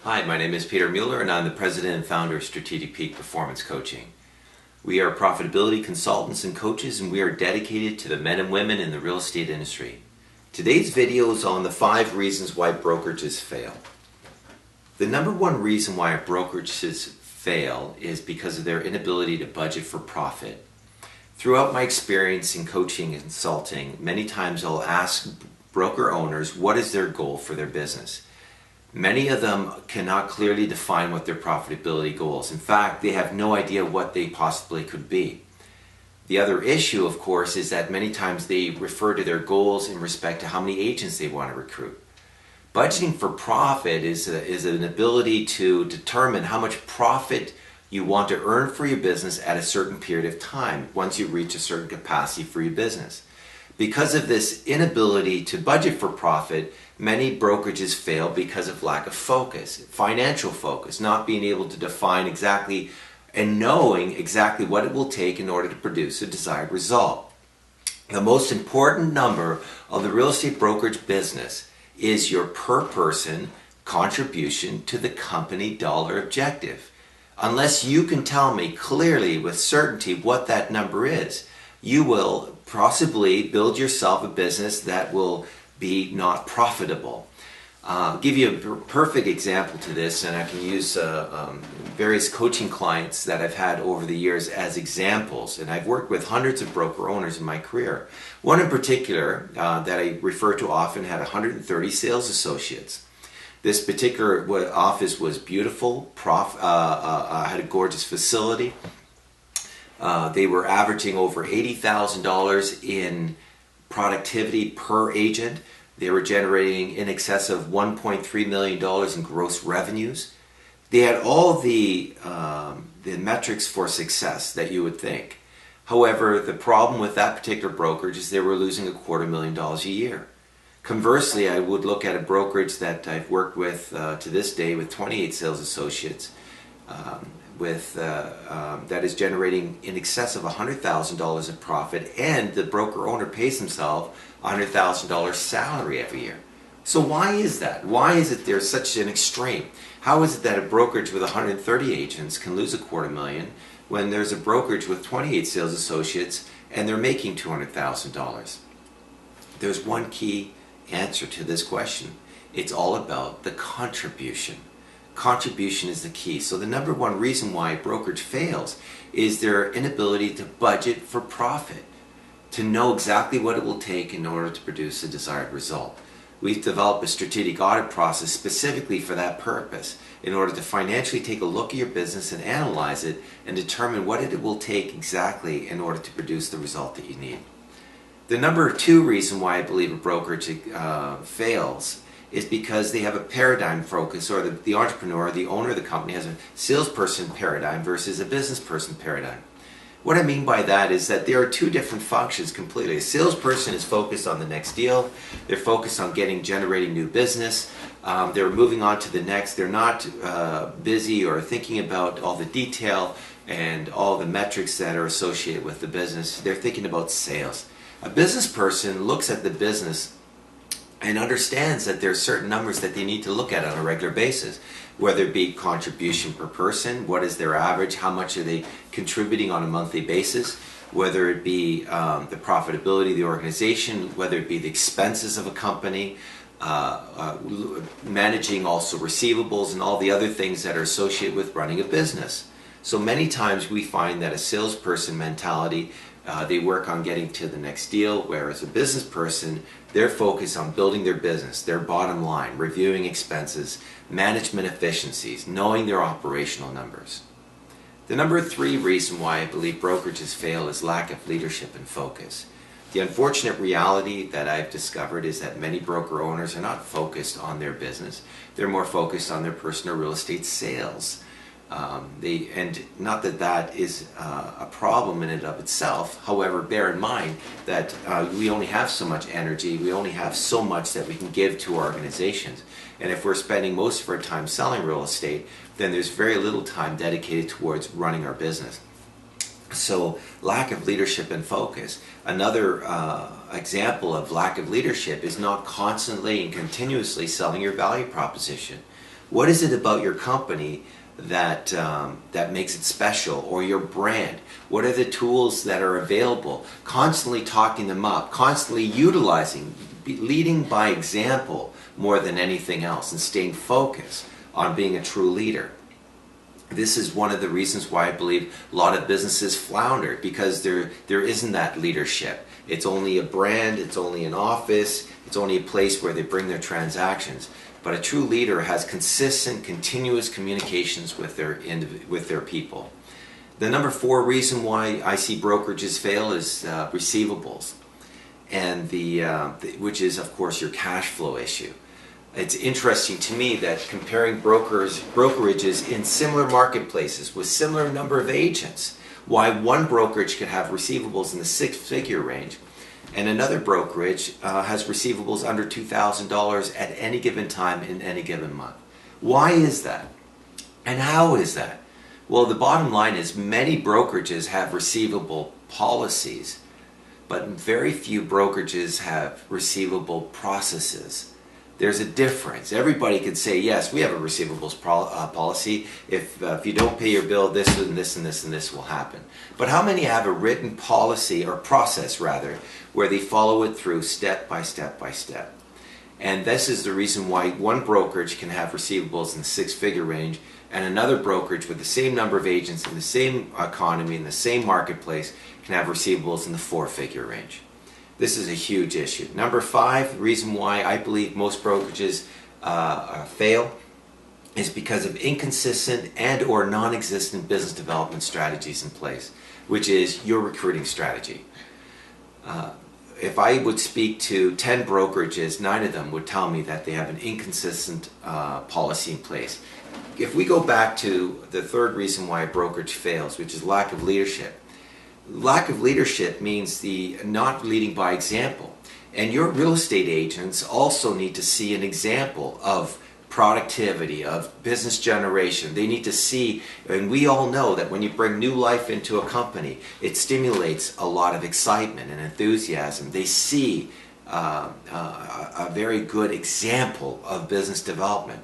Hi, my name is Peter Mueller and I'm the President and Founder of Strategic Peak Performance Coaching. We are profitability consultants and coaches, and we are dedicated to the men and women in the real estate industry. Today's video is on the 5 reasons why brokerages fail. The number one reason why brokerages fail is because of their inability to budget for profit. Throughout my experience in coaching and consulting, many times I'll ask broker owners what is their goal for their business. Many of them cannot clearly define what their profitability goals. In fact, they have no idea what they possibly could be. The other issue, of course, is that many times they refer to their goals in respect to how many agents they want to recruit. Budgeting for profit is an ability to determine how much profit you want to earn for your business at a certain period of time once you reach a certain capacity for your business. Because of this inability to budget for profit, many brokerages fail because of lack of focus, financial focus, not being able to define exactly and knowing exactly what it will take in order to produce a desired result. The most important number of the real estate brokerage business is your per person contribution to the company dollar objective. Unless you can tell me clearly with certainty what that number is, you will possibly build yourself a business that will be not profitable. I'll give you a perfect example to this, and I can use various coaching clients that I've had over the years as examples, and I've worked with hundreds of broker owners in my career. One in particular that I refer to often had 130 sales associates. This particular office was beautiful, had a gorgeous facility. They were averaging over $80,000 in productivity per agent. They were generating in excess of $1.3 million in gross revenues. They had all the metrics for success that you would think. However, the problem with that particular brokerage is they were losing $250,000 a year. Conversely, I would look at a brokerage that I've worked with to this day with 28 sales associates that is generating in excess of $100,000 in profit, and the broker owner pays himself $100,000 salary every year. So why is that? Why is it there's such an extreme? How is it that a brokerage with 130 agents can lose $250,000 when there's a brokerage with 28 sales associates and they're making $200,000? There's one key answer to this question. It's all about the contribution. Contribution is the key. So the number one reason why a brokerage fails is their inability to budget for profit, to know exactly what it will take in order to produce a desired result. We've developed a strategic audit process specifically for that purpose, in order to financially take a look at your business and analyze it and determine what it will take exactly in order to produce the result that you need. The number 2 reason why I believe a brokerage fails is because they have a paradigm focus, or the entrepreneur, the owner of the company has a salesperson paradigm versus a business person paradigm. What I mean by that is that there are 2 different functions completely. A salesperson is focused on the next deal. They're focused on generating new business. They're moving on to the next. They're not busy or thinking about all the detail and all the metrics that are associated with the business. They're thinking about sales. A business person looks at the business and understands that there are certain numbers that they need to look at on a regular basis, whether it be contribution per person, what is their average, how much are they contributing on a monthly basis, whether it be the profitability of the organization, whether it be the expenses of a company, managing also receivables and all the other things that are associated with running a business. So many times we find that a salesperson mentality, they work on getting to the next deal, whereas a business person, they're focused on building their business, their bottom line, reviewing expenses, management efficiencies, knowing their operational numbers. The number 3 reason why I believe brokerages fail is lack of leadership and focus. The unfortunate reality that I've discovered is that many broker owners are not focused on their business. They're more focused on their personal real estate sales. And not that that is a problem in and of itself. However, bear in mind that we only have so much energy, we only have so much that we can give to our organizations. And if we're spending most of our time selling real estate, then there's very little time dedicated towards running our business. So lack of leadership and focus. Another example of lack of leadership is not constantly and continuously selling your value proposition. What is it about your company that that makes it special, or your brand? What are the tools that are available? Constantly talking them up, constantly utilizing, leading by example more than anything else, and staying focused on being a true leader. This is one of the reasons why I believe a lot of businesses flounder, because there isn't that leadership. It's only a brand, it's only an office, it's only a place where they bring their transactions. But a true leader has consistent, continuous communications with their people. The number 4 reason why I see brokerages fail is receivables, and which is of course your cash flow issue. It's interesting to me that comparing brokerages in similar marketplaces with similar number of agents, why one brokerage could have receivables in the 6-figure range and another brokerage has receivables under $2,000 at any given time in any given month. Why is that? And how is that? Well, the bottom line is many brokerages have receivable policies, but very few brokerages have receivable processes. There's a difference. Everybody could say, yes, we have a receivables policy. If you don't pay your bill, this and this and this and this will happen. But how many have a written policy, or process rather, where they follow it through step by step by step? And this is the reason why one brokerage can have receivables in the 6-figure range, and another brokerage with the same number of agents in the same economy, in the same marketplace, can have receivables in the 4-figure range. This is a huge issue. Number 5, the reason why I believe most brokerages fail is because of inconsistent and or non-existent business development strategies in place, which is your recruiting strategy. If I would speak to 10 brokerages, 9 of them would tell me that they have an inconsistent policy in place. If we go back to the 3rd reason why a brokerage fails, which is lack of leadership. Lack of leadership means the not leading by example. And your real estate agents also need to see an example of productivity, of business generation. They need to see, and we all know that when you bring new life into a company, it stimulates a lot of excitement and enthusiasm. They see a very good example of business development.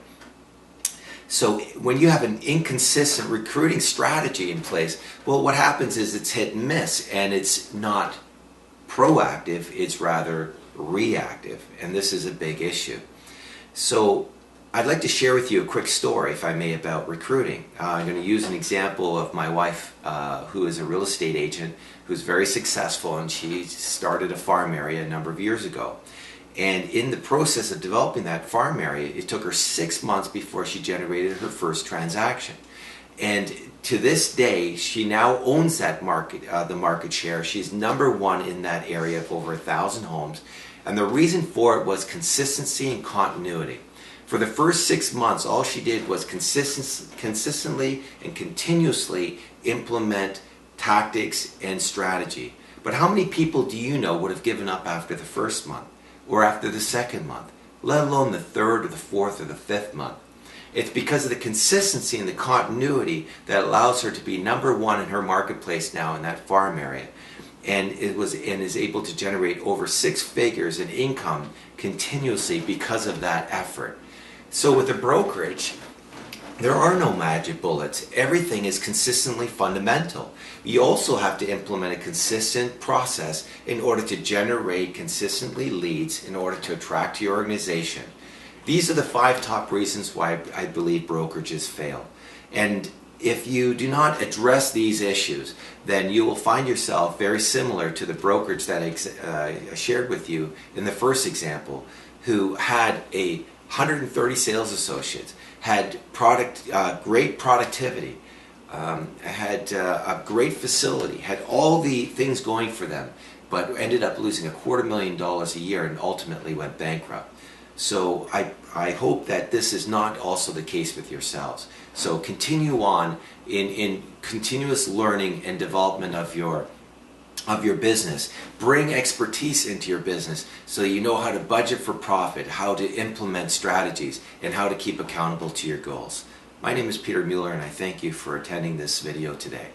So when you have an inconsistent recruiting strategy in place, well, what happens is it's hit and miss, and it's not proactive, it's rather reactive, and this is a big issue. So I'd like to share with you a quick story, if I may, about recruiting. I'm going to use an example of my wife, who is a real estate agent, who's very successful, and she started a farm area a number of years ago. And in the process of developing that farm area, it took her 6 months before she generated her first transaction. And to this day, she now owns that market, the market share. She's number 1 in that area of over 1,000 homes. And the reason for it was consistency and continuity. For the first 6 months, all she did was consistently and continuously implement tactics and strategy. But how many people do you know would have given up after the first month? Or after the 2nd month, let alone the 3rd or the 4th or the 5th month? It's because of the consistency and the continuity that allows her to be number 1 in her marketplace now in that farm area, and is able to generate over 6 figures in income continuously because of that effort. So with a brokerage, there are no magic bullets. Everything is consistently fundamental. You also have to implement a consistent process in order to generate consistently leads in order to attract to your organization. These are the 5 top reasons why I believe brokerages fail. And if you do not address these issues, then you will find yourself very similar to the brokerage that I shared with you in the first example, who had 130 sales associates, had great productivity, had a great facility, had all the things going for them, but ended up losing $250,000 a year and ultimately went bankrupt. So I hope that this is not also the case with yourselves. So continue on in continuous learning and development of your business. Bring expertise into your business so you know how to budget for profit, how to implement strategies, and how to keep accountable to your goals. My name is Peter Mueller, and I thank you for attending this video today.